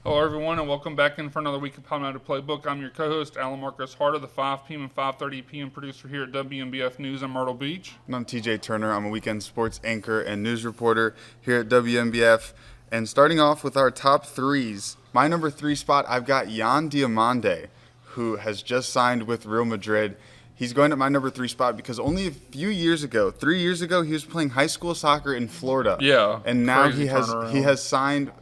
Hello, everyone, and welcome back in for another week of Palmetto Playbook. I'm your co-host, Alan Marcus Harder, the 5 p.m. and 5:30 p.m. producer here at WMBF News in Myrtle Beach. And I'm TJ Turner. I'm a weekend sports anchor and news reporter here at WMBF. And starting off with our top threes, my number 3 spot, I've got Yan Diomande, who has just signed with Real Madrid. He's going at my number 3 spot because only a few years ago, 3 years ago, he was playing high school soccer in Florida. Yeah, and now crazy turnaround. he has signed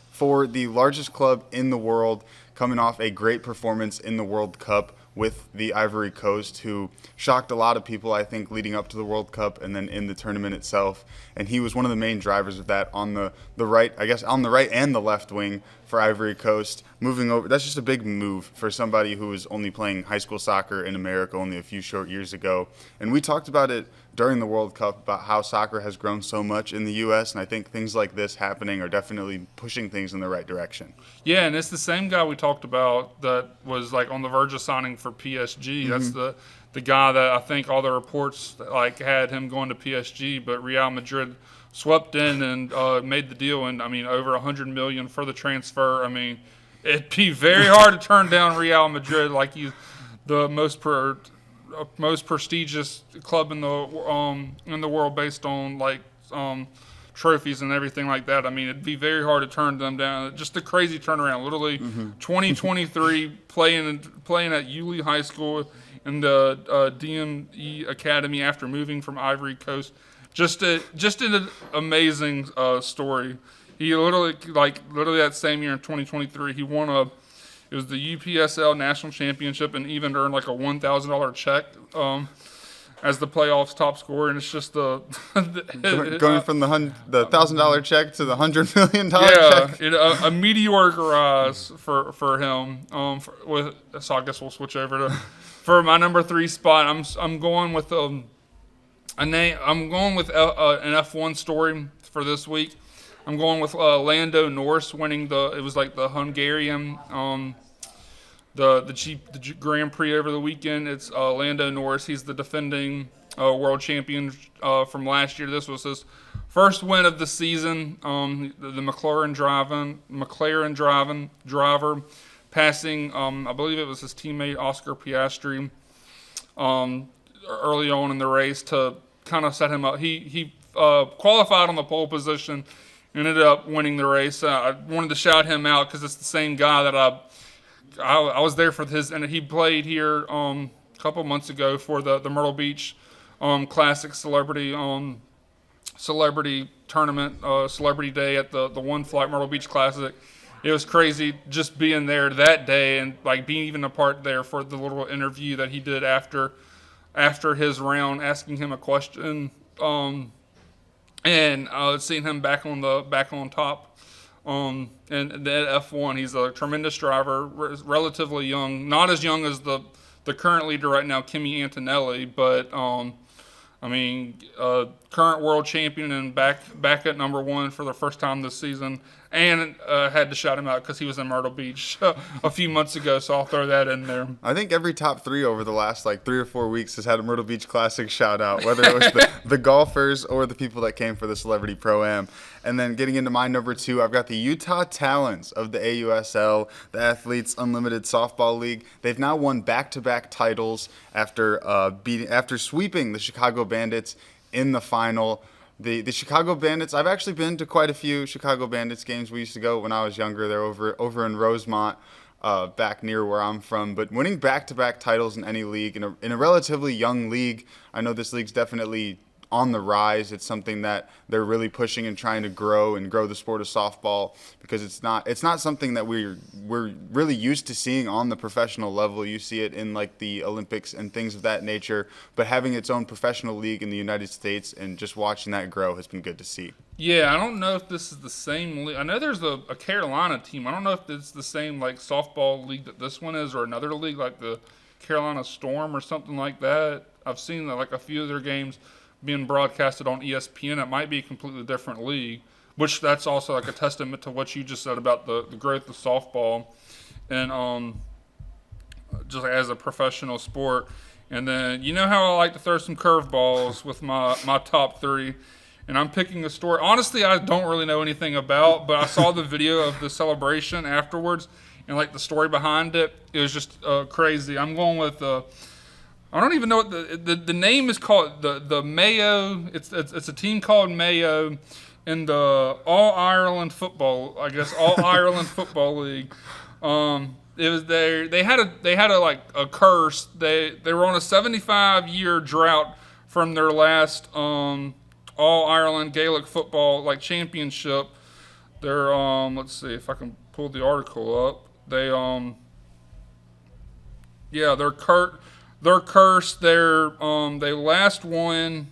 for the largest club in the world, coming off a great performance in the World Cup with the Ivory Coast, who shocked a lot of people, I think, leading up to the World Cup and then in the tournament itself. And he was one of the main drivers of that on the right, I guess, on the right and the left wing for Ivory Coast. Moving over, that's just a big move for somebody who was only playing high school soccer in America only a few short years ago. And we talked about it during the World Cup about how soccer has grown so much in the U.S., and I think things like this happening are definitely pushing things in the right direction. Yeah, and it's the same guy we talked about that was like on the verge of signing for PSG. Mm-hmm. That's the guy that I think all the reports like had him going to PSG, but Real Madrid swept in and made the deal, and I mean over $100 million for the transfer. I mean, it'd be very hard to turn down Real Madrid, like the most prestigious club in the world based on like trophies and everything like that. I mean, it'd be very hard to turn them down. Just a crazy turnaround. Literally, 2023 playing at Yulee High School in the DME Academy after moving from Ivory Coast. Just an amazing story. He literally that same year in 2023, he won it was the UPSL National Championship and even earned like a $1,000 check as the playoffs top scorer. And it's just going from the $1,000 check to the $100 million check. Yeah, a meteoric rise for him. So I guess we'll switch over to for my number 3 spot. I'm going with an F1 story for this week. I'm going with Lando Norris winning it was like the Hungarian, the Grand Prix over the weekend. It's Lando Norris. He's the defending world champion from last year. This was his first win of the season. The McLaren driver passing, I believe it was his teammate Oscar Piastri early on in the race to kind of set him up. He qualified on the pole position. Ended up winning the race. I wanted to shout him out because it's the same guy that I was there for his, and he played here a couple months ago for the Myrtle Beach Classic Celebrity Tournament, Celebrity Day at the One Flight Myrtle Beach Classic. It was crazy just being there that day and like being even a part there for the little interview that he did after his round, asking him a question. And seeing him back on top, and the F1, he's a tremendous driver, relatively young, not as young as the current leader right now, Kimi Antonelli, but I mean, current world champion and back at number 1 for the first time this season. And had to shout him out because he was in Myrtle Beach a few months ago, so I'll throw that in there. I think every top 3 over the last 3 or 4 weeks has had a Myrtle Beach Classic shout out, whether it was the golfers or the people that came for the Celebrity Pro-Am. And then getting into my number 2, I've got the Utah Talons of the AUSL, the Athletes Unlimited Softball League. They've now won back-to-back titles after sweeping the Chicago Bandits in the final. The Chicago Bandits, I've actually been to quite a few Chicago Bandits games. We used to go when I was younger. They're over in Rosemont, back near where I'm from. But winning back-to-back titles in any league, in a relatively young league, I know this league's definitely on the rise. It's something that they're really pushing and trying to grow the sport of softball, because it's not something that we're really used to seeing on the professional level. You see it in like the Olympics and things of that nature, but having its own professional league in the United States and just watching that grow has been good to see. Yeah, I don't know if this is the same league. I know there's a Carolina team. I don't know if it's the same like softball league that this one is, or another league like the Carolina Storm or something like that. I've seen like a few of their games being broadcasted on ESPN. It might be a completely different league, which that's also like a testament to what you just said about the growth of softball and just as a professional sport. And then you know how I like to throw some curveballs with my top 3, and I'm picking a story. Honestly, I don't really know anything about, but I saw the video of the celebration afterwards, and like the story behind it. It was just crazy. I'm going with I don't even know what the name is called. The Mayo. It's a team called Mayo in the All Ireland Football. I guess All Ireland Football League. It was they had a curse. They were on a 75-year drought from their last All Ireland Gaelic football like championship. They're let's see if I can pull the article up. They're cursed. They last won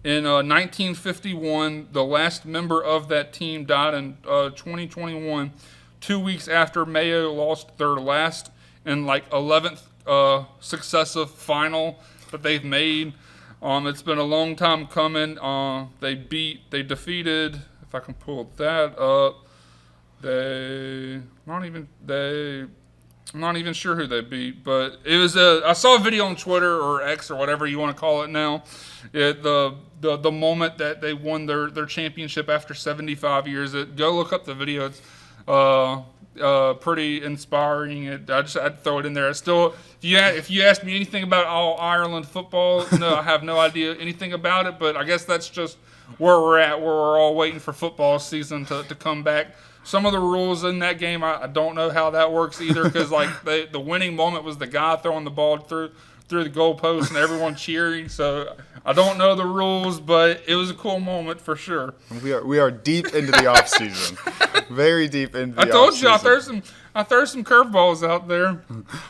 in 1951. The last member of that team died in 2021, 2 weeks after Mayo lost their last and 11th successive final that they've made. It's been a long time coming. They defeated. If I can pull that up, I'm not even sure who they beat, but it was I saw a video on Twitter or X or whatever you want to call it now. The moment that they won their championship after 75 years. Go look up the video. It's pretty inspiring. I'd throw it in there. Still, if you ask me anything about All Ireland football, no, I have no idea anything about it. But I guess that's just where we're at, where we're all waiting for football season to come back. Some of the rules in that game, I don't know how that works either, because the winning moment was the guy throwing the ball through the goalpost and everyone cheering. So I don't know the rules, but it was a cool moment for sure. We are deep into the off season, very deep into the off season. I told you I throw some curveballs out there.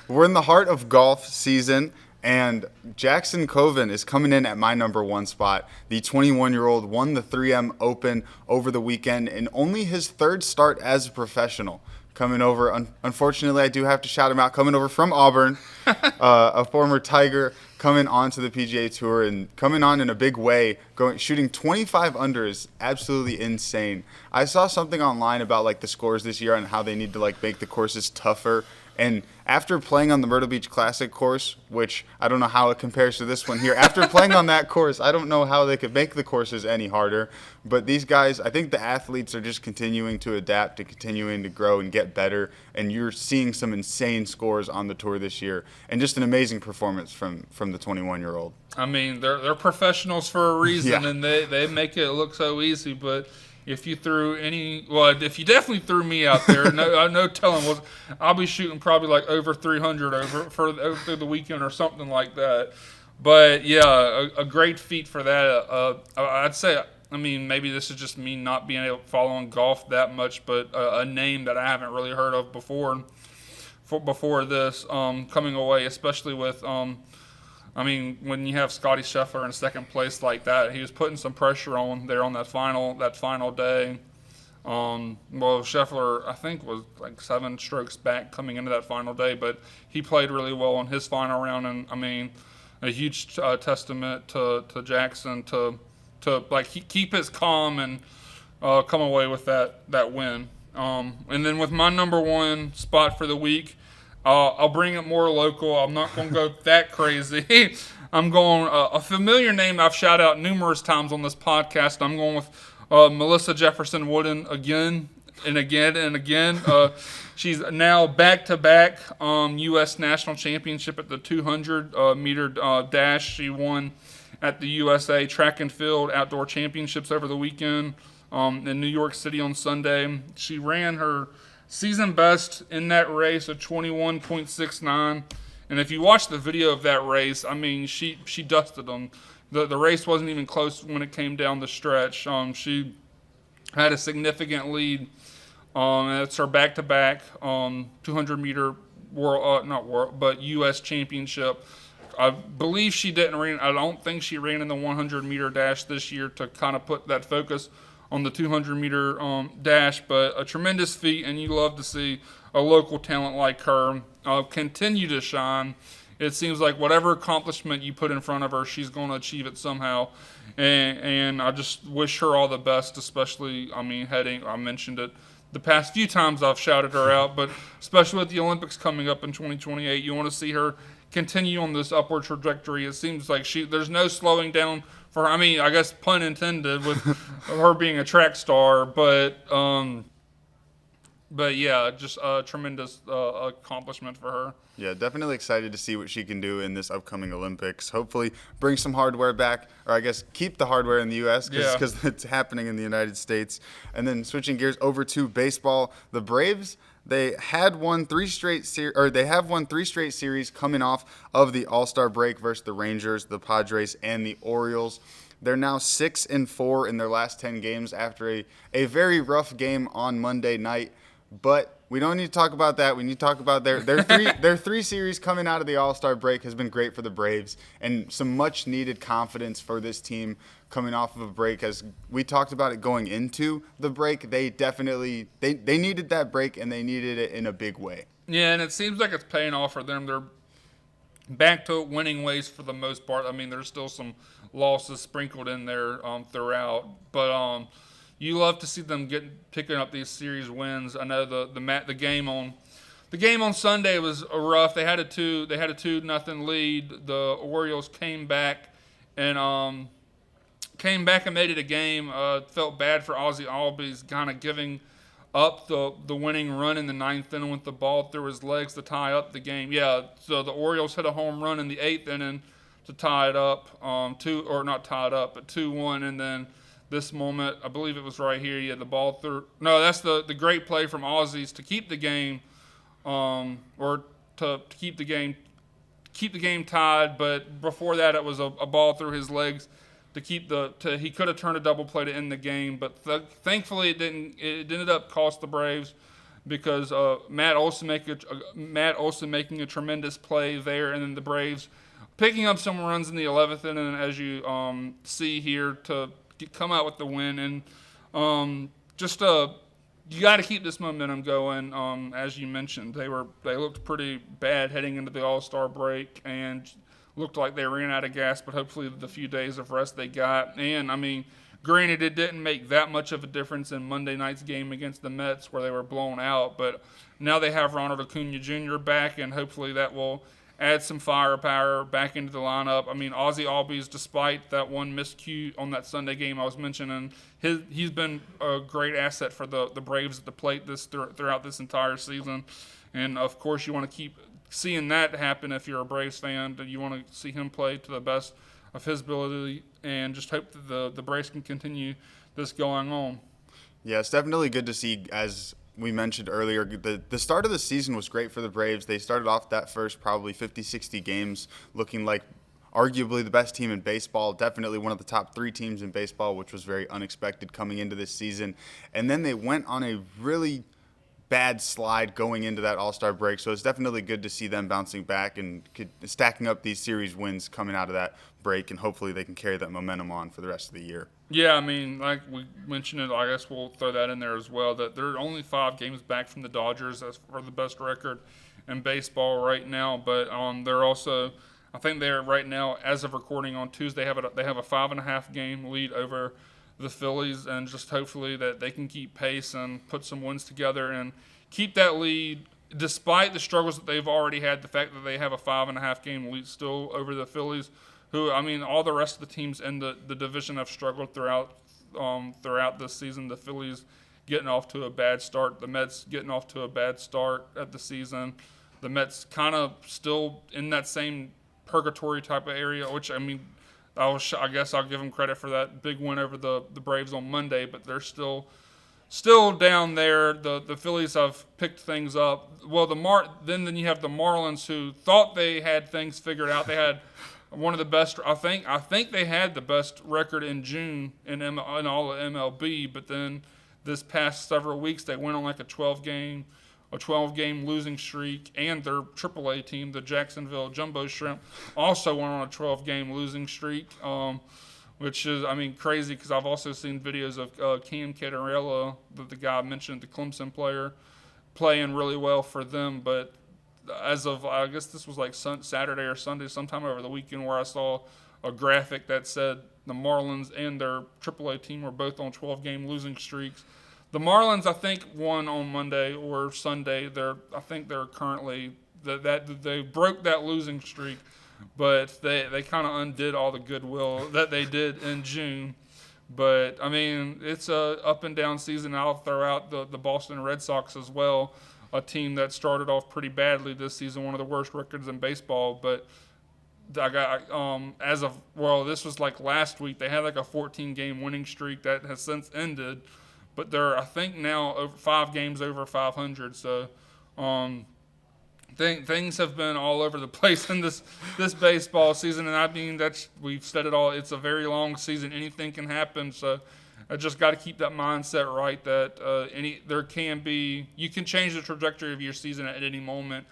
We're in the heart of golf season. And Jackson Coven is coming in at my number one spot. The 21-year-old won the 3M Open over the weekend in only his third start as a professional. Coming over, unfortunately, I do have to shout him out, coming over from Auburn, a former Tiger, coming onto the PGA Tour and coming on in a big way, shooting 25 under is absolutely insane. I saw something online about the scores this year and how they need to make the courses tougher. And after playing on the Myrtle Beach Classic course, which I don't know how it compares to this one here, after playing on that course, I don't know how they could make the courses any harder. But these guys, I think the athletes are just continuing to adapt and continuing to grow and get better. And you're seeing some insane scores on the tour this year, and just an amazing performance from the 21-year-old. I mean, they're professionals for a reason, Yeah. and they make it look so easy, but. If you if you definitely threw me out there, no telling. I'll be shooting probably over 300 through the weekend or something like that. But yeah, a great feat for that. I'd say, maybe this is just me not being able to follow on golf that much, but a name that I haven't really heard of before this coming away, especially with. When you have Scotty Scheffler in second place like that, he was putting some pressure on there on that final day. Scheffler, I think, was 7 strokes back coming into that final day, but he played really well in his final round, and a huge testament to Jackson to keep his calm and come away with that win. And then with my number one spot for the week. I'll bring it more local. I'm not going to go that crazy. I'm going a familiar name I've shouted out numerous times on this podcast. I'm going with Melissa Jefferson Wooden again and again and again. She's now back-to-back U.S. National Championship at the 200-meter dash. She won at the USA Track and Field Outdoor Championships over the weekend in New York City on Sunday. She ran her season best in that race of 21.69, and if you watch the video of that race, she dusted them. The race wasn't even close when it came down the stretch. She had a significant lead. And it's her back-to-back 200-meter U.S. championship. I believe she didn't run. I don't think she ran in the 100-meter dash this year to kind of put that focus on the 200-meter dash, but a tremendous feat, and you love to see a local talent like her continue to shine. It seems like whatever accomplishment you put in front of her, she's going to achieve it somehow, and I just wish her all the best, especially, I mentioned it the past few times I've shouted her out, but especially with the Olympics coming up in 2028, you want to see her continue on this upward trajectory. It seems like there's no slowing down for her. I mean, I guess pun intended with her being a track star, but yeah, just a tremendous accomplishment for her. Yeah, definitely excited to see what she can do in this upcoming Olympics. Hopefully bring some hardware back, or I guess keep the hardware in the U.S. because it's happening in the United States. And then switching gears over to baseball, the Braves, they have won 3 straight series coming off of the All-Star break versus the Rangers, the Padres, and the Orioles. They're now 6-4 in their last 10 games after a very rough game on Monday night. But we don't need to talk about that. We need to talk about their 3 series coming out of the All-Star break has been great for the Braves and some much-needed confidence for this team coming off of a break. As we talked about it going into the break, they definitely they needed that break, and they needed it in a big way. Yeah, and it seems like it's paying off for them. They're back to winning ways for the most part. I mean, there's still some losses sprinkled in there throughout, but you love to see them picking up these series wins. I know the game on Sunday was rough. They had a 2-0 lead. The Orioles came back and made it a game. Felt bad for Ozzie Albies kind of giving up the winning run in the 9th inning with the ball through his legs to tie up the game. Yeah, so the Orioles hit a home run in the 8th inning to tie it up, 2-1, and then this moment, I believe it was right here. Yeah, the ball through. No, that's the great play from Aussies to keep the game, or to keep the game tied. But before that, it was a ball through his legs to keep he could have turned a double play to end the game, but thankfully it didn't. It ended up cost the Braves because Matt Olson making a tremendous play there, and then the Braves picking up some runs in the 11th inning, as you see here, to come out with the win. And you got to keep this momentum going. As you mentioned, they looked pretty bad heading into the All-Star break and looked like they ran out of gas, but hopefully the few days of rest they got. And I mean, granted, it didn't make that much of a difference in Monday night's game against the Mets where they were blown out, but now they have Ronald Acuna Jr. back, and hopefully that will add some firepower back into the lineup. I mean, Ozzie Albies, despite that one miscue on that Sunday game I was mentioning, he's been a great asset for the Braves at the plate throughout this entire season. And, of course, you want to keep seeing that happen if you're a Braves fan. You want to see him play to the best of his ability and just hope that the Braves can continue this going on. Yeah, it's definitely good to see, as we mentioned earlier, the start of the season was great for the Braves. They started off that first probably 50, 60 games looking like arguably the best team in baseball, definitely one of the top 3 teams in baseball, which was very unexpected coming into this season. And then they went on a really bad slide going into that All-Star break, so it's definitely good to see them bouncing back and stacking up these series wins coming out of that break, and hopefully they can carry that momentum on for the rest of the year. Yeah, I mean, like we mentioned it, I guess we'll throw that in there as well, that they're only 5 games back from the Dodgers as for the best record in baseball right now, but they're also, I think they're right now, as of recording on Tuesday, they have a 5.5 game lead over the Phillies, and just hopefully that they can keep pace and put some wins together and keep that lead despite the struggles that they've already had. The fact that they have a 5.5 game lead still over the Phillies, who, I mean, all the rest of the teams in the division have struggled throughout this season. The Phillies getting off to a bad start, the Mets getting off to a bad start at the season, the Mets kind of still in that same purgatory type of area, which, I mean, I guess I'll give them credit for that big win over the Braves on Monday, but they're still down there. The Phillies have picked things up. Well, then you have the Marlins, who thought they had things figured out. They had one of the best. I think they had the best record in June in all of MLB, but then this past several weeks they went on like a 12 game losing streak, and their AAA team, the Jacksonville Jumbo Shrimp, also went on a 12-game losing streak, which is, I mean, crazy because I've also seen videos of Cam Catarella, the guy I mentioned, the Clemson player, playing really well for them. But as of, I guess this was like Saturday or Sunday, sometime over the weekend, where I saw a graphic that said the Marlins and their AAA team were both on 12-game losing streaks. The Marlins, I think, won on Monday or Sunday. I think they're currently that they broke that losing streak, but they kind of undid all the goodwill that they did in June. But I mean, it's a up and down season. I'll throw out the Boston Red Sox as well, a team that started off pretty badly this season, one of the worst records in baseball. But I got this was like last week. They had like a 14-game winning streak that has since ended, but they're I think now over 5 games over 500. So things have been all over the place in this baseball season, and I mean we've said it all. It's a very long season. Anything can happen. So I just got to keep that mindset right that you can change the trajectory of your season at any moment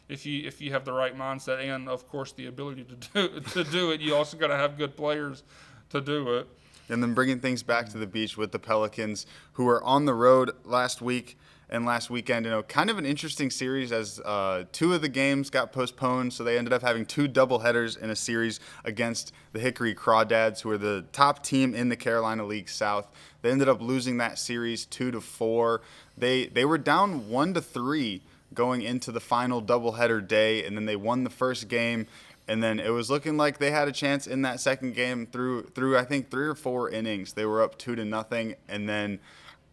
if you have the right mindset and of course the ability to do it. You also got to have good players to do it. And then bringing things back to the beach with the Pelicans, who were on the road last week and last weekend, kind of an interesting series as 2 of the games got postponed, so they ended up having 2 doubleheaders in a series against the Hickory Crawdads, who are the top team in the Carolina League South. They ended up losing that series 2-4. They were down 1-3 going into the final doubleheader day, and then they won the first game. And then it was looking like they had a chance in that second game through I think 3 or 4 innings. They were up 2-0, and then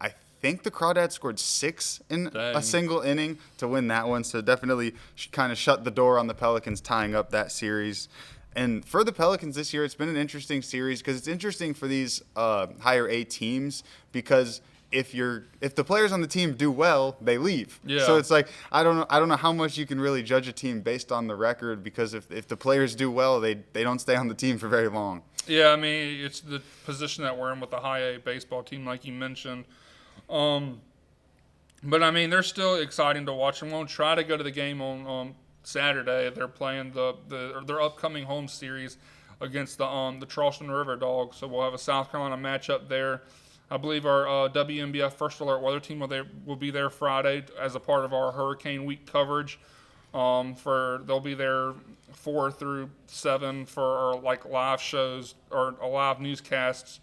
I think the Crawdads scored 6 in a single inning to win that one. So definitely kind of shut the door on the Pelicans tying up that series. And for the Pelicans this year, it's been an interesting series because it's interesting for these higher A teams because if the players on the team do well, they leave. Yeah. So it's like I don't know how much you can really judge a team based on the record because if the players do well, they don't stay on the team for very long. Yeah, I mean it's the position that we're in with the high A baseball team, like you mentioned. But I mean they're still exciting to watch, and we'll try to go to the game on Saturday. They're playing their upcoming home series against the Charleston River Dogs, so we'll have a South Carolina matchup there. I believe our WNBF First Alert weather team will be there Friday as a part of our Hurricane Week coverage. They'll be there 4 through 7 for our live shows or live newscasts,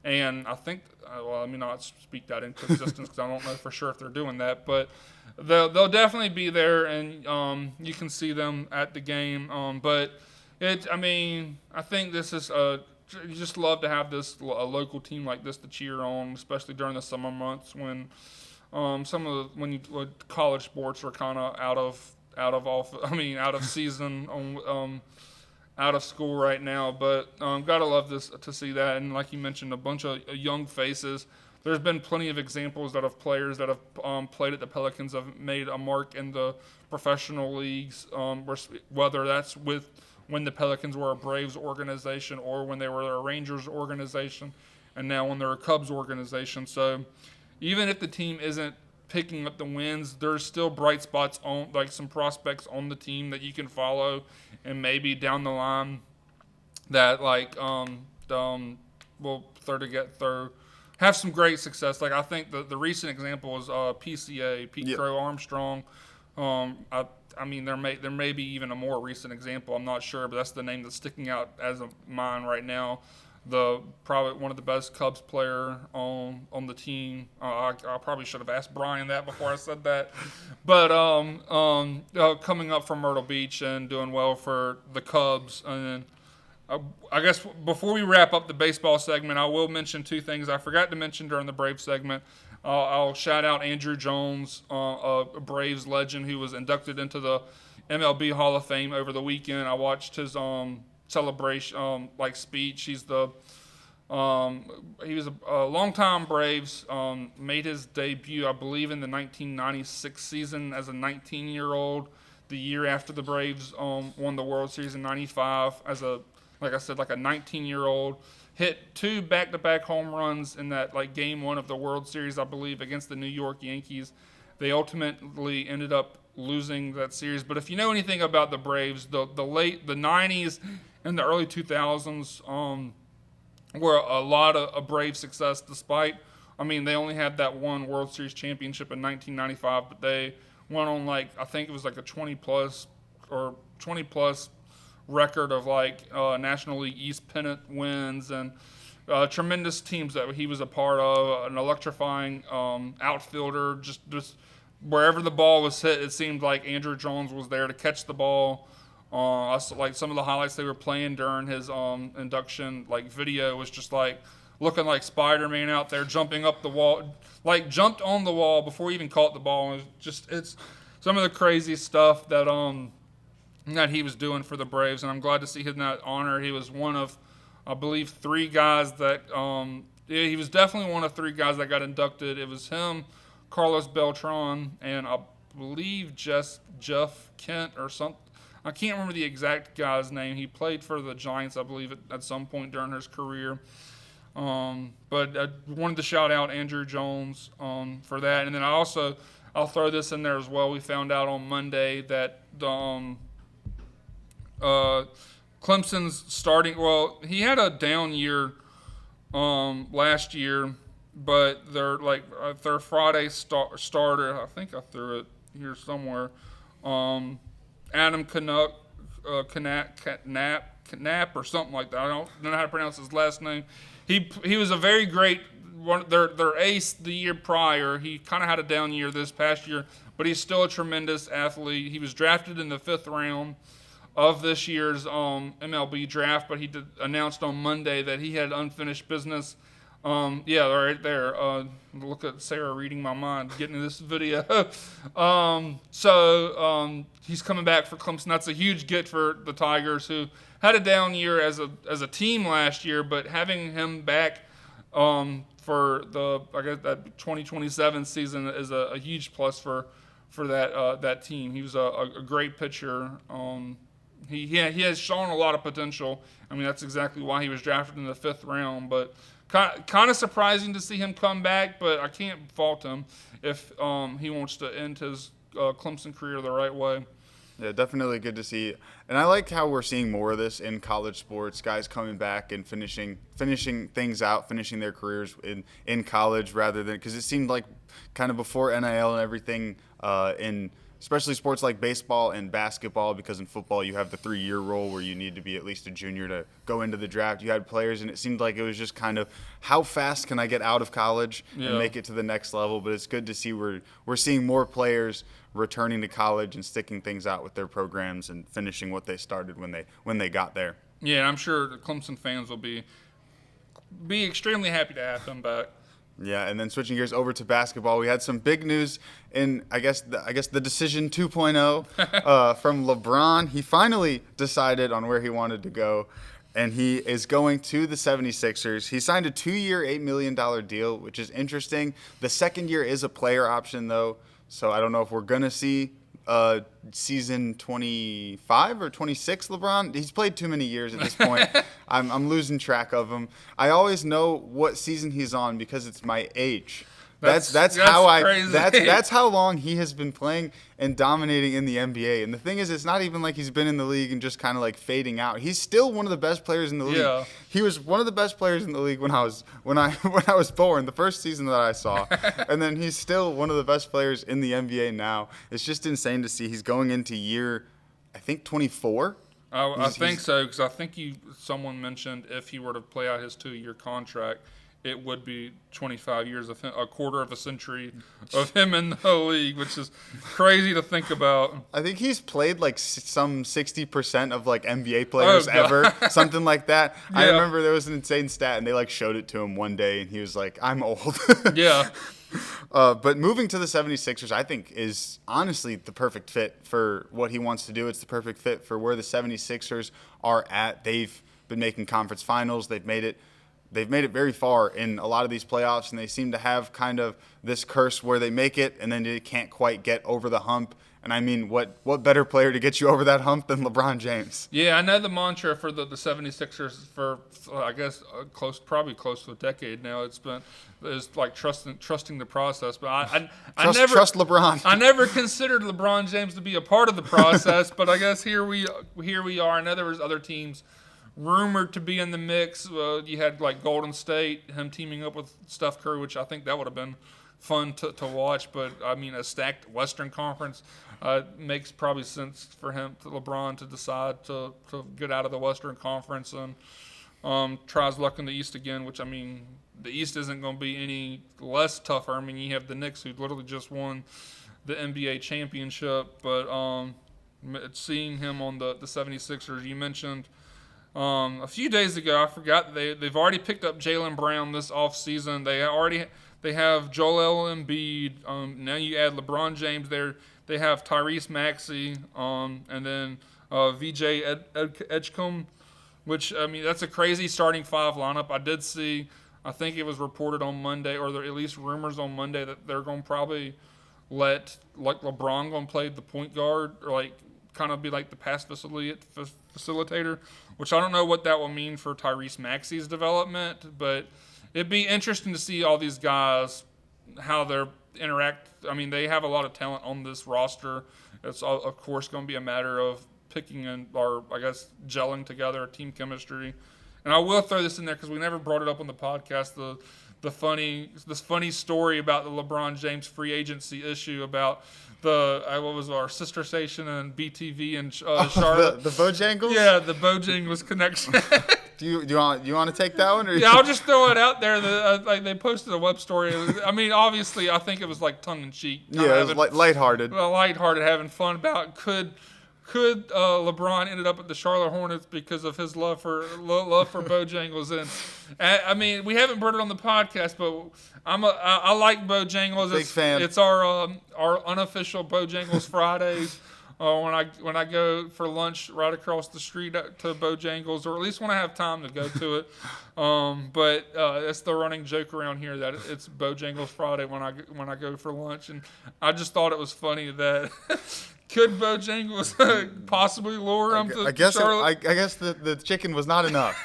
and I think let me not speak that into existence because I don't know for sure if they're doing that, but they'll definitely be there, and you can see them at the game. But I think this is you just love to have a local team like this to cheer on, especially during the summer months when college sports are kind of out of season out of school right now. But gotta love to see that, and like you mentioned, a bunch of young faces. There's been plenty of examples that of players that have played at the Pelicans have made a mark in the professional leagues, whether that's when the Pelicans were a Braves organization or when they were a Rangers organization, and now when they're a Cubs organization. So even if the team isn't picking up the wins, there's still bright spots on, like some prospects on the team that you can follow, and maybe down the line that will have some great success. Like I think the recent example is PCA, Pete Crow Armstrong. I mean, there may be even a more recent example. I'm not sure, but that's the name that's sticking out as of mine right now. Probably one of the best Cubs player on the team. I probably should have asked Brian that before I said that. But coming up from Myrtle Beach and doing well for the Cubs. And I guess before we wrap up the baseball segment, I will mention 2 things I forgot to mention during the Braves segment. I'll shout out Andrew Jones, a Braves legend who was inducted into the MLB Hall of Fame over the weekend. I watched his celebration speech. He was a longtime Braves, made his debut, I believe, in the 1996 season as a 19-year-old, the year after the Braves won the World Series in 95 as a 19-year-old. Hit 2 back-to-back home runs in that Game 1 of the World Series, I believe, against the New York Yankees. They ultimately ended up losing that series. But if you know anything about the Braves, the 90s and the early 2000s were a lot of Brave success. Despite, they only had that one World Series championship in 1995, but they went on I think it was a 20+ record of National League East pennant wins and tremendous teams that he was a part of, an electrifying outfielder, just wherever the ball was hit, it seemed like Andrew Jones was there to catch the ball. I saw, like some of the highlights they were playing during his induction, like video was just like looking like Spider-Man out there jumping up the wall, like jumped on the wall before he even caught the ball. It's some of the crazy stuff that he was doing for the Braves, and I'm glad to see him in that honor. He was one of, I believe, 3 guys that he was definitely one of 3 guys that got inducted. It was him, Carlos Beltran, and I believe Jeff Kent or something. I can't remember the exact guy's name. He played for the Giants, I believe, at some point during his career. But I wanted to shout out Andrew Jones for that. And then I'll throw this in there as well. We found out on Monday that Clemson's starting. Well, he had a down year last year, but their Friday starter. I think I threw it here somewhere. Adam Knapp or something like that. I don't know how to pronounce his last name. He was a very great one. Their ace the year prior. He kind of had a down year this past year, but he's still a tremendous athlete. He was drafted in the 5th round of this year's MLB draft, but he announced on Monday that he had unfinished business. Yeah, right there. Look at Sarah reading my mind, getting this video. He's coming back for Clemson. That's a huge get for the Tigers, who had a down year as a team last year, but having him back for that 2027 season is a huge plus for that team. He was a great pitcher. He has shown a lot of potential. I mean, that's exactly why he was drafted in the 5th round, but kind of surprising to see him come back, but I can't fault him if he wants to end his Clemson career the right way. Yeah, definitely good to see. And I like how we're seeing more of this in college sports, guys coming back and finishing things out, finishing their careers in college rather than – because it seemed like kind of before NIL and everything in – especially sports like baseball and basketball, because in football you have the 3-year rule where you need to be at least a junior to go into the draft. You had players, and it seemed like it was just kind of how fast can I get out of college and make it to the next level. But it's good to see we're seeing more players returning to college and sticking things out with their programs and finishing what they started when they got there. Yeah, I'm sure the Clemson fans will be extremely happy to have them back. Yeah, and then switching gears over to basketball, we had some big news in I guess the decision 2.0 from LeBron. He finally decided on where he wanted to go, and he is going to the 76ers. He signed a 2-year, $8 million deal, which is interesting. The second year is a player option, though, so I don't know if we're going to see season 25 or 26 LeBron. He's played too many years at this point. I'm losing track of him. I always know what season he's on because it's my age. That's how long he has been playing and dominating in the NBA. And the thing is, it's not even like he's been in the league and just kind of like fading out. He's still one of the best players in the league. Yeah. He was one of the best players in the league when I was born, the first season that I saw. And then he's still one of the best players in the NBA now. It's just insane to see. He's going into year, I think, 24. I think so, because I think someone mentioned if he were to play out his 2-year contract, it would be 25 years of him, a quarter of a century of him in the league, which is crazy to think about. I think he's played like some 60% of like NBA players ever, something like that. Yeah. I remember there was an insane stat, and they like showed it to him one day, and he was like, "I'm old." Yeah. But moving to the 76ers, I think, is honestly the perfect fit for what he wants to do. It's the perfect fit for where the 76ers are at. They've been making conference finals. They've made it very far in a lot of these playoffs, and they seem to have kind of this curse where they make it and then they can't quite get over the hump. And I mean, what better player to get you over that hump than LeBron James? Yeah, I know the mantra for the 76ers for I guess probably close to a decade now. It's like trusting the process. But I never trust LeBron. I never considered LeBron James to be a part of the process, but I guess here we are. I know there was other teams rumored to be in the mix. You had like Golden State, him teaming up with Steph Curry, which I think that would have been fun to watch. But I mean, a stacked Western Conference makes probably sense for LeBron to decide to get out of the Western Conference and try his luck in the East again. Which, I mean, the East isn't going to be any less tougher. I mean, you have the Knicks, who literally just won the NBA championship. But seeing him on the 76ers, you mentioned a few days ago, I forgot they've already picked up Jaylen Brown this offseason. They have Joel Embiid. Now you add LeBron James there. They have Tyrese Maxey, and then VJ Edgecombe, which, I mean, that's a crazy starting five lineup. I did see, I think it was reported on Monday, or there at least rumors on Monday, that they're going to probably let, like, LeBron going to play the point guard, or, like, kind of be like the pass facilitator, which I don't know what that will mean for Tyrese Maxey's development, but it'd be interesting to see all these guys, how they're interact. I mean, they have a lot of talent on this roster. It's, of course, going to be a matter of picking or I guess gelling together, team chemistry. And I will throw this in there because we never brought it up on the podcast. This funny story about the LeBron James free agency issue about what was our sister station and BTV and Charlotte. The Bojangles? Yeah, the Bojangles connection. Do you want to take that one? Or yeah, I'll just throw it out there. Like they posted a web story. I mean, obviously, I think it was like tongue in cheek. Yeah, it was lighthearted. Well, lighthearted, having fun about could LeBron ended up at the Charlotte Hornets because of his love for Bojangles. And I mean, we haven't brought it on the podcast, but I like Bojangles. Big fan. It's our unofficial Bojangles Fridays. When I go for lunch right across the street to Bojangles, or at least when I have time to go to it. But it's the running joke around here that it's Bojangles Friday when I go for lunch, and I just thought it was funny that could Bojangles possibly lure him to Charlotte? I guess the chicken was not enough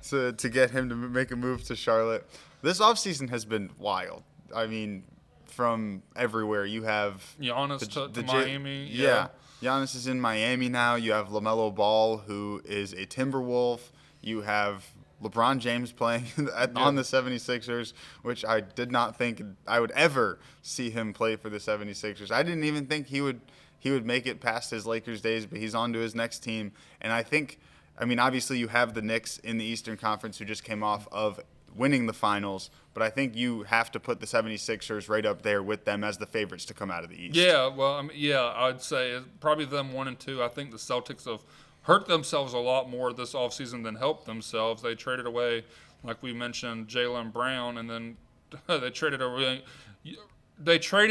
to get him to make a move to Charlotte. This offseason has been wild. I mean, from everywhere. You have Giannis to Miami. Yeah. Giannis is in Miami now. You have LaMelo Ball, who is a Timberwolf. You have LeBron James playing on the 76ers, which I did not think I would ever see him play for the 76ers. I didn't even think he would make it past his Lakers days, but he's on to his next team. And I mean, obviously you have the Knicks in the Eastern Conference who just came off of winning the finals, but I think you have to put the 76ers right up there with them as the favorites to come out of the East. Yeah, well, I mean, I'd say probably them 1 and 2. I think the Celtics have hurt themselves a lot more this offseason than helped themselves. They traded away, like we mentioned, Jaylen Brown, and then they traded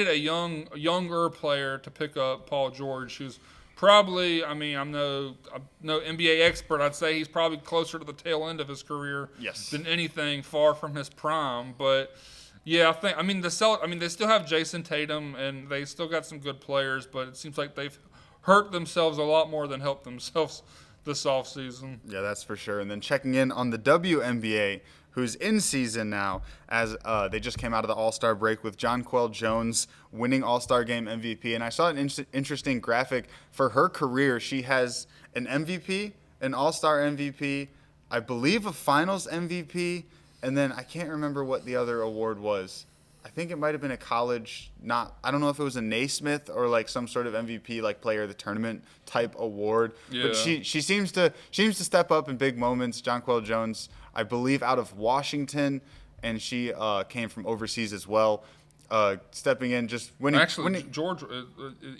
a younger player to pick up Paul George, who's probably, I mean, I'm no NBA expert. I'd say he's probably closer to the tail end of his career than anything, far from his prime. But yeah, they still have Jason Tatum, and they still got some good players, but it seems like they've hurt themselves a lot more than helped themselves this offseason. Yeah, that's for sure. And then checking in on the WNBA, who's in season now, as they just came out of the All-Star break with Jonquel Jones winning All-Star Game MVP. And I saw an interesting graphic for her career. She has an MVP, an All-Star MVP, I believe a Finals MVP, and then I can't remember what the other award was. I think it might have been a college, I don't know if it was a Naismith or like some sort of MVP, like player of the tournament type award. Yeah. But she seems to step up in big moments. Jonquel Jones, I believe, out of Washington, and she came from overseas as well. Stepping in, just winning. Actually, George,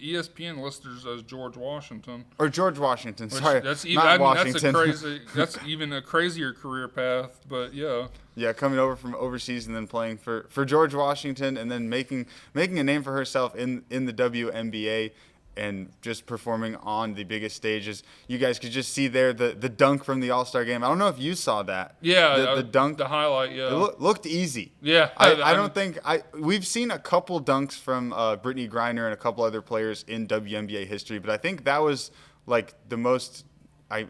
ESPN lists as George Washington. Or George Washington, sorry. Washington. That's even a crazier career path, but yeah. Yeah, coming over from overseas and then playing for George Washington, and then making a name for herself in the WNBA, and just performing on the biggest stages. You guys could just see there the dunk from the All-Star game. I don't know if you saw that. Yeah, the dunk, the highlight. Yeah, it looked easy. Yeah, I don't think we've seen a couple dunks from Brittany Griner and a couple other players in WNBA history, but I think that was like the most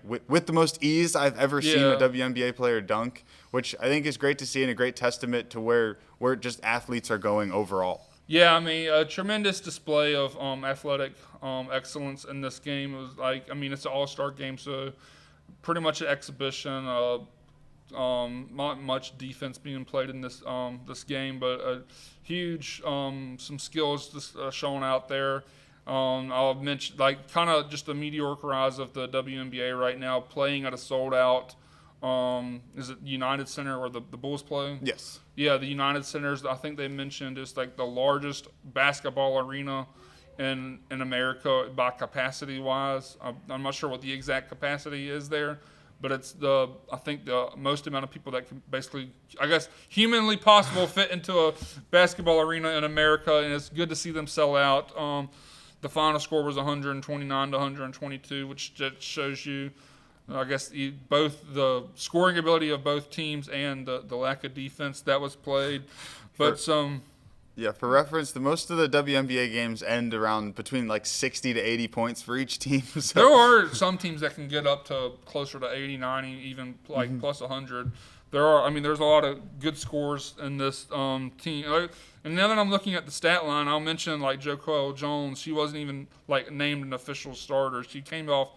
with the most ease I've ever seen a WNBA player dunk, which I think is great to see and a great testament to where just athletes are going overall. Yeah, I mean, a tremendous display of athletic excellence in this game. It was like, I mean, it's an all-star game, so pretty much an exhibition. Not much defense being played in this game, but a huge some skills shown out there. I'll mention like kind of just a mediocre rise of the WNBA right now, playing at a sold-out. Is it United Center where the Bulls play? Yes. Yeah, the United Centers, I think they mentioned, is like the largest basketball arena in America by capacity wise. I'm not sure what the exact capacity is there, but it's I think the most amount of people that can basically, I guess, humanly possible fit into a basketball arena in America, and it's good to see them sell out. The final score was 129 to 122, which just shows you, I guess, both the scoring ability of both teams and the lack of defense that was played. But Yeah, for reference, most of the WNBA games end around between like 60 to 80 points for each team. So. There are some teams that can get up to closer to 80, 90, even like plus 100. There's a lot of good scores in this team. And now that I'm looking at the stat line, I'll mention like JoCo Jones. She wasn't even like named an official starter. She came off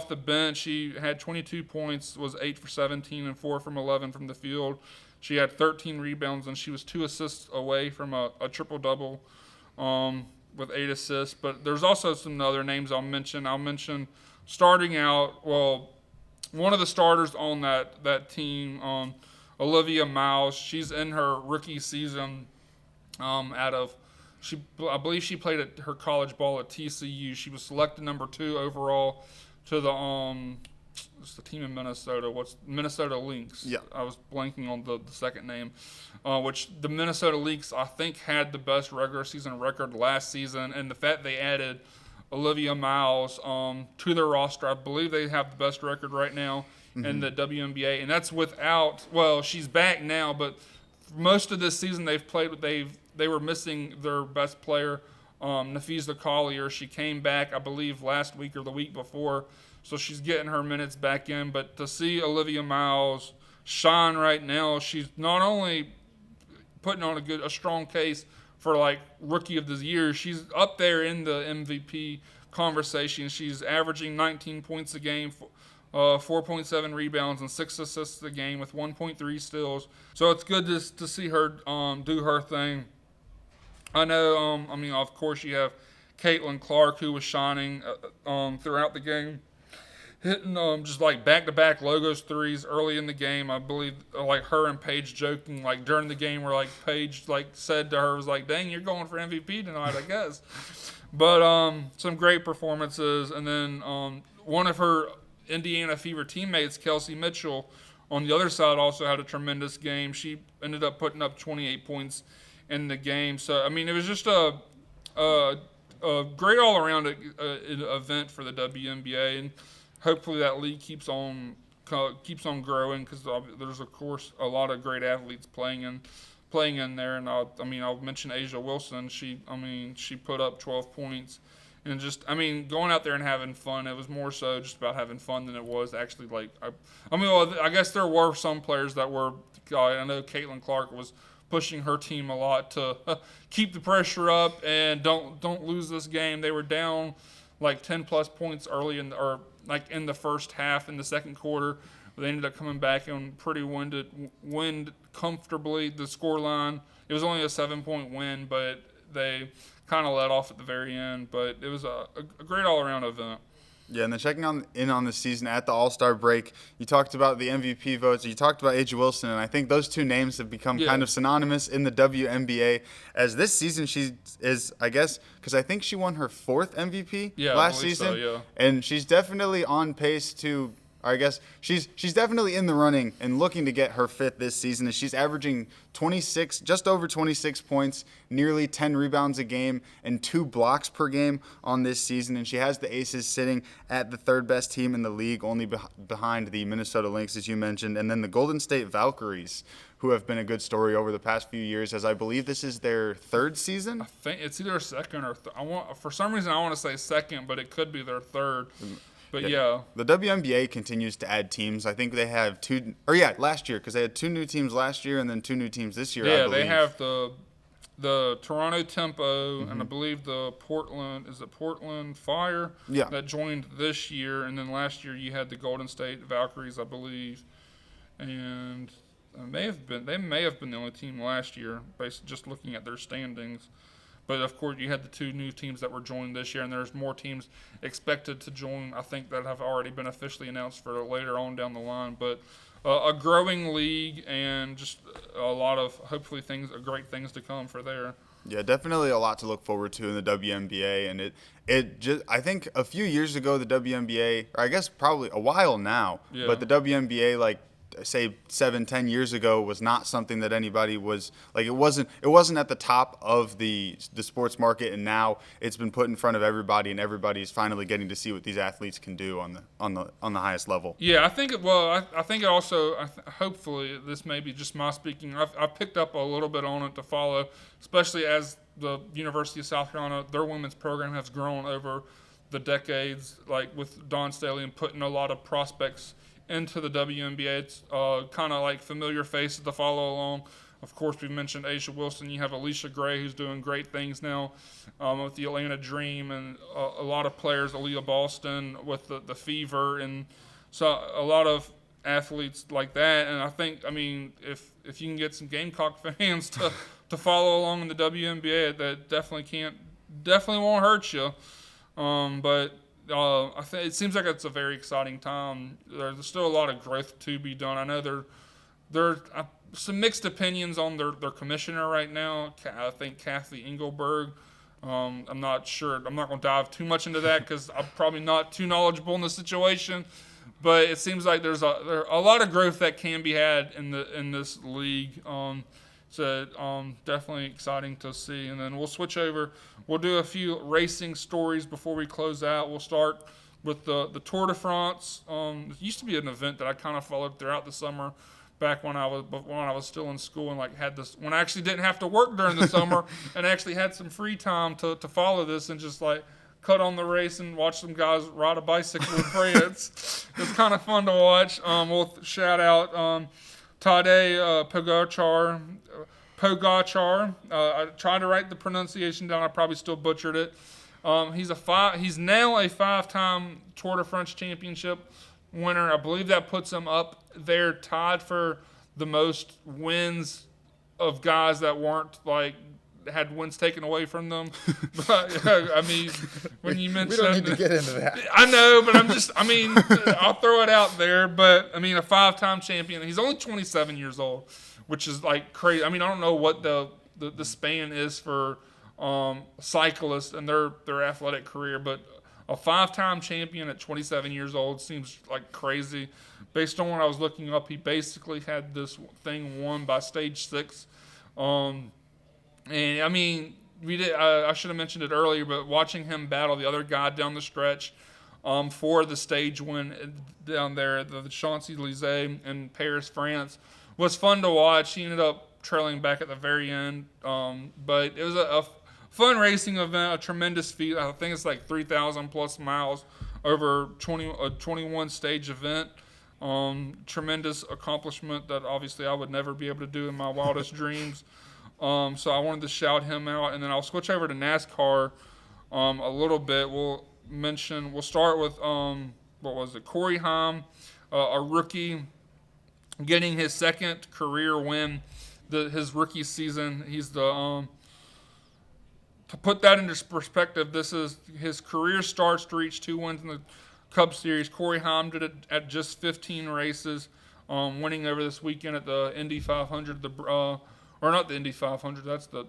the bench. She had 22 points, was 8 for 17 and 4 from 11 from the field. She had 13 rebounds, and she was 2 assists away from a triple-double with 8 assists. But there's also some other names I'll mention. I'll mention starting out, one of the starters on that team, Olivia Miles. She's in her rookie season I believe she played at her college ball at TCU. She was selected number 2 overall to it's the team in Minnesota. What's Minnesota Lynx? Yeah. I was blanking on the second name, which the Minnesota Lynx, I think, had the best regular season record last season. And the fact they added Olivia Miles to their roster, I believe they have the best record right now in the WNBA. And that's without, she's back now, but most of this season they were missing their best player, Nafisa Collier. She came back, I believe, last week or the week before. So she's getting her minutes back in. But to see Olivia Miles shine right now, she's not only putting on a strong case for like rookie of the year, she's up there in the MVP conversation. She's averaging 19 points a game, 4.7 rebounds, and 6 assists a game with 1.3 steals. So it's good to see her do her thing. I know, of course, you have Caitlin Clark, who was shining throughout the game, hitting just like back-to-back logos threes early in the game. I believe like her and Paige joking like during the game where like Paige like said to her was like, "Dang, you're going for MVP tonight, I guess." But some great performances, and then one of her Indiana Fever teammates, Kelsey Mitchell, on the other side also had a tremendous game. She ended up putting up 28 points in the game. So it was just a great all-around event for the WNBA, and hopefully that league keeps on growing because there's of course a lot of great athletes playing in there. And I'll mention Asia Wilson. She put up 12 points, and just going out there and having fun. It was more so just about having fun than it was actually like I guess there were some players that were. I know Caitlin Clark was pushing her team a lot to keep the pressure up and don't lose this game. They were down like 10 plus points early in the first half in the second quarter. They ended up coming back and pretty win comfortably. The score line, it was only a 7-point win, but they kind of let off at the very end. But it was a great all-around event. Yeah, and then checking in on the season at the All-Star break, you talked about the MVP votes. You talked about Asia Wilson, and I think those two names have become kind of synonymous in the WNBA. As this season, she is, I guess, because I think she won her 4th MVP last season. So, yeah. And she's definitely on pace to, I guess, she's definitely in the running and looking to get her 5th this season. And she's averaging just over 26 points, nearly 10 rebounds a game, and 2 blocks per game on this season. And she has the Aces sitting at the 3rd best team in the league, only behind the Minnesota Lynx, as you mentioned, and then the Golden State Valkyries, who have been a good story over the past few years, as I believe this is their 3rd season. I think it's either second or for some reason I want to say second, but it could be their 3rd. But yeah. The WNBA continues to add teams. I think they have last year, because they had 2 new teams last year and then 2 new teams this year. Yeah, they have the Toronto Tempo and I believe the Portland Fire that joined this year, and then last year you had the Golden State Valkyries, I believe, and they may have been the only team last year, based just looking at their standings. But, of course, you had the 2 new teams that were joined this year, and there's more teams expected to join, I think, that have already been officially announced for later on down the line. But a growing league and just a lot of, hopefully, great things to come for there. Yeah, definitely a lot to look forward to in the WNBA, and it just I think a few years ago the WNBA, or I guess probably a while now, Yeah. but the WNBA like say 7-10 years ago was not something that anybody was like it wasn't at the top of the sports market, and now it's been put in front of everybody, and everybody's finally getting to see what these athletes can do on the highest level. Yeah, I think it. Well, I think it also. Hopefully, this may be just my speaking. I've picked up a little bit on it to follow, especially as the University of South Carolina, their women's program has grown over the decades, like with Dawn Staley and putting a lot of prospects into the WNBA. It's kind of like familiar faces to follow along. Of course, we mentioned Aisha Wilson. You have Alicia Gray, who's doing great things now with the Atlanta Dream, and a lot of players, Aaliyah Boston with the Fever, and so a lot of athletes like that. And I think, I mean, if you can get some Gamecock fans to follow along in the WNBA, that definitely won't hurt you. But I think it seems like it's a very exciting time. There's still a lot of growth to be done. I know there are some mixed opinions on their commissioner right now. I think Kathy Engelberg. I'm not sure. I'm not going to dive too much into that because I'm probably not too knowledgeable in the situation. But it seems like there's a lot of growth that can be had in this league. So definitely exciting to see. And then we'll switch over. We'll do a few racing stories before we close out. We'll start with the Tour de France. It used to be an event that I kind of followed throughout the summer, back when I was still in school, and like had this when I actually didn't have to work during the summer and actually had some free time to follow this and just like cut on the race and watch some guys ride a bicycle in France. It's kind of fun to watch. We'll shout out Tadej Pogacar. I tried to write the pronunciation down. I probably still butchered it. He's now a 5-time Tour de France championship winner. I believe that puts him up there tied for the most wins of guys that weren't like had wins taken away from them. But I mean, when you mentioned, we don't need to get into that. I know, but I'll throw it out there. But I mean, a 5-time champion. He's only 27 years old, which is like crazy. I mean, I don't know what the span is for cyclists and their athletic career, but a 5-time champion at 27 years old seems like crazy. Based on what I was looking up, he basically had this thing won by stage 6. And I mean, I should have mentioned it earlier, but watching him battle the other guy down the stretch for the stage win down there at the Champs-Élysées in Paris, France, was fun to watch. He ended up trailing back at the very end, but it was a fun racing event, a tremendous feat. I think it's like 3,000 plus miles over a 21 stage event. Tremendous accomplishment that obviously I would never be able to do in my wildest dreams. So I wanted to shout him out, and then I'll switch over to NASCAR a little bit. We'll start with Corey Haim, a rookie, getting his second career win, his rookie season. He's to put that into perspective, this is his career starts to reach 2 wins in the Cup Series. Corey Haim did it at just 15 races, winning over this weekend at the Indy 500. Or not the Indy 500. That's the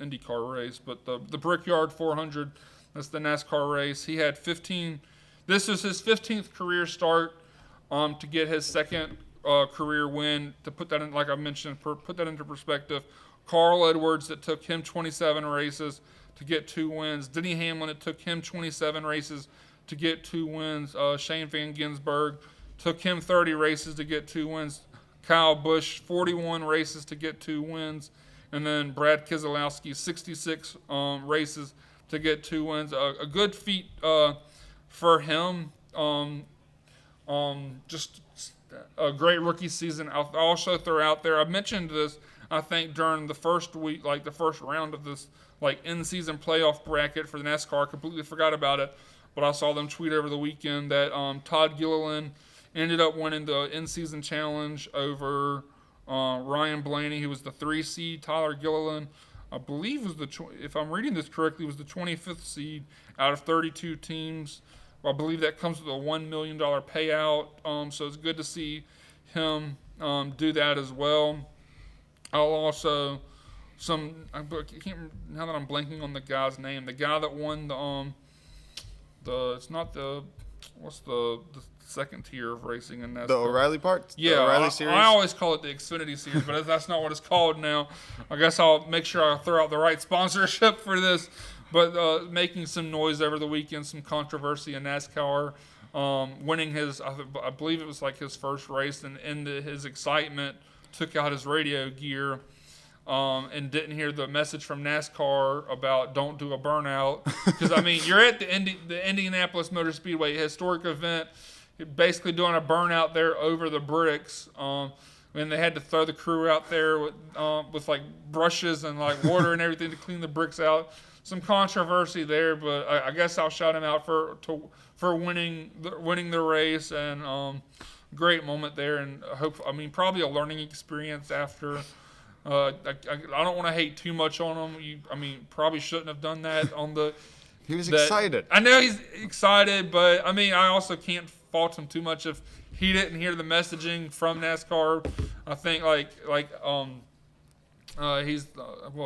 IndyCar race, but the Brickyard 400. That's the NASCAR race. He had 15. This is his 15th career start to get his second career win. To put that in, like I mentioned, put that into perspective. Carl Edwards, it took him 27 races to get 2 wins. Denny Hamlin, it took him 27 races to get 2 wins. Shane Van Gisbergen, took him 30 races to get 2 wins. Kyle Busch, 41 races to get 2 wins. And then Brad Keselowski, 66 races to get 2 wins. A good feat for him. Just a great rookie season. I'll also throw out there, I mentioned this, I think, during the first week, like the first round of this like in-season playoff bracket for the NASCAR. I completely forgot about it, but I saw them tweet over the weekend that Todd Gilliland ended up winning the in-season challenge over Ryan Blaney, who was the 3 seed. Tyler Gilliland, I believe, if I'm reading this correctly, was the 25th seed out of 32 teams. I believe that comes with a $1 million payout. So it's good to see him do that as well. I'll also I can't now that I'm blanking on the guy's name. The guy that won it's not the what's the second tier of racing in NASCAR? The O'Reilly part? Yeah, the O'Reilly series? I always call it the Xfinity Series, but that's not what it's called now. I guess I'll make sure I throw out the right sponsorship for this. But making some noise over the weekend, some controversy in NASCAR, winning I believe it was like his first race, and in his excitement, took out his radio gear. And didn't hear the message from NASCAR about don't do a burnout. Because, I mean, you're at the Indianapolis Motor Speedway, historic event, you're basically doing a burnout there over the bricks. And they had to throw the crew out there with like brushes and like water and everything to clean the bricks out. Some controversy there, but I guess I'll shout him out for winning the race, and great moment there. And probably a learning experience after. I don't want to hate too much on him. Probably shouldn't have done that on the. He was excited. I know he's excited, but I also can't fault him too much if he didn't hear the messaging from NASCAR. I think he's Dale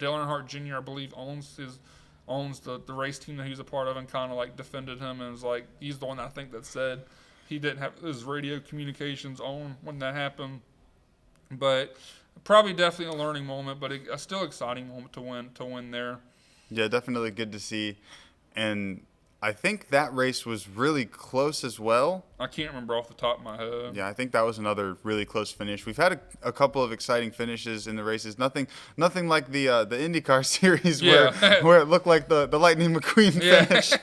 Earnhardt Jr. I believe owns the race team that he was a part of, and kind of like defended him, and was like he's the one I think that said he didn't have his radio communications on when that happened, but. Probably definitely a learning moment, but a still exciting moment to win there. Yeah, definitely good to see. And I think that race was really close as well. I can't remember off the top of my head. Yeah, I think that was another really close finish. We've had a couple of exciting finishes in the races. Nothing like the IndyCar series where it looked like the Lightning McQueen finish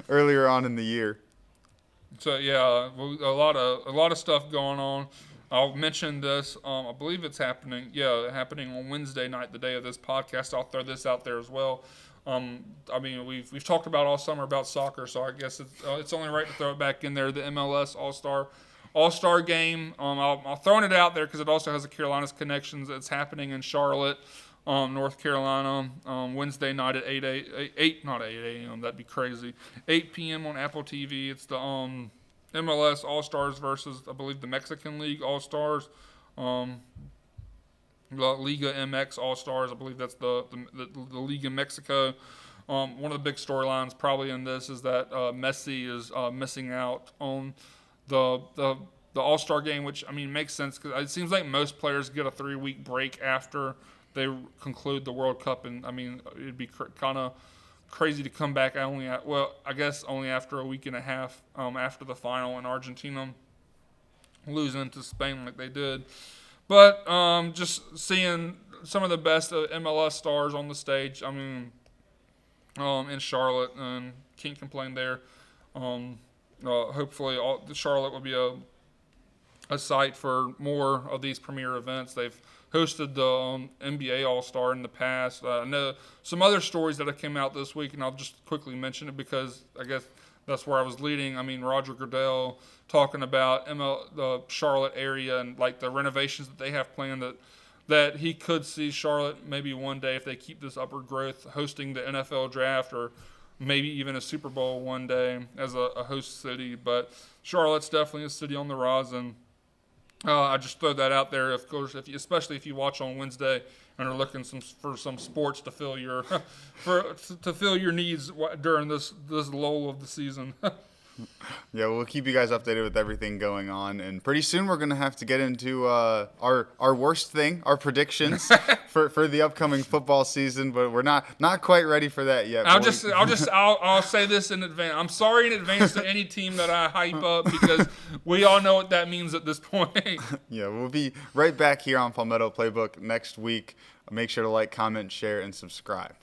earlier on in the year. So yeah, a lot of stuff going on. I'll mention this. I believe it's happening. Yeah, happening on Wednesday night, the day of this podcast. I'll throw this out there as well. We've talked about all summer about soccer, so I guess it's only right to throw it back in there. The MLS All-Star game. I'll throwing it out there because it also has the Carolinas connections. It's happening in Charlotte, North Carolina, Wednesday night at 8 a.m. That'd be crazy. 8 p.m. on Apple TV. It's the MLS All-Stars versus, I believe, the Mexican League All-Stars, the Liga MX All-Stars. I believe that's the league in Mexico. One of the big storylines probably in this is that Messi is missing out on the All-Star game, which, makes sense because it seems like most players get a 3-week break after they conclude the World Cup, and, it'd be kind of crazy to come back only after a week and a half after the final in Argentina losing to Spain like they did. But just seeing some of the best MLS stars on the stage, in Charlotte, and can't complain there. Hopefully Charlotte will be a site for more of these premier events. They've hosted the NBA All-Star in the past. I know some other stories that have come out this week, and I'll just quickly mention it because I guess that's where I was leading. Roger Goodell talking about the Charlotte area and like the renovations that they have planned, that he could see Charlotte maybe one day, if they keep this upward growth, hosting the NFL draft or maybe even a Super Bowl one day as a host city. But Charlotte's definitely a city on the rise, and I just throw that out there. Of course, especially if you watch on Wednesday and are looking for some sports to fill your needs during this lull of the season. Yeah, we'll keep you guys updated with everything going on, and pretty soon we're gonna have to get into our worst thing, our predictions for the upcoming football season. But we're not quite ready for that yet. I'll say this in advance. I'm sorry in advance to any team that I hype up, because we all know what that means at this point. Yeah, we'll be right back here on Palmetto Playbook next week. Make sure to like, comment, share, and subscribe.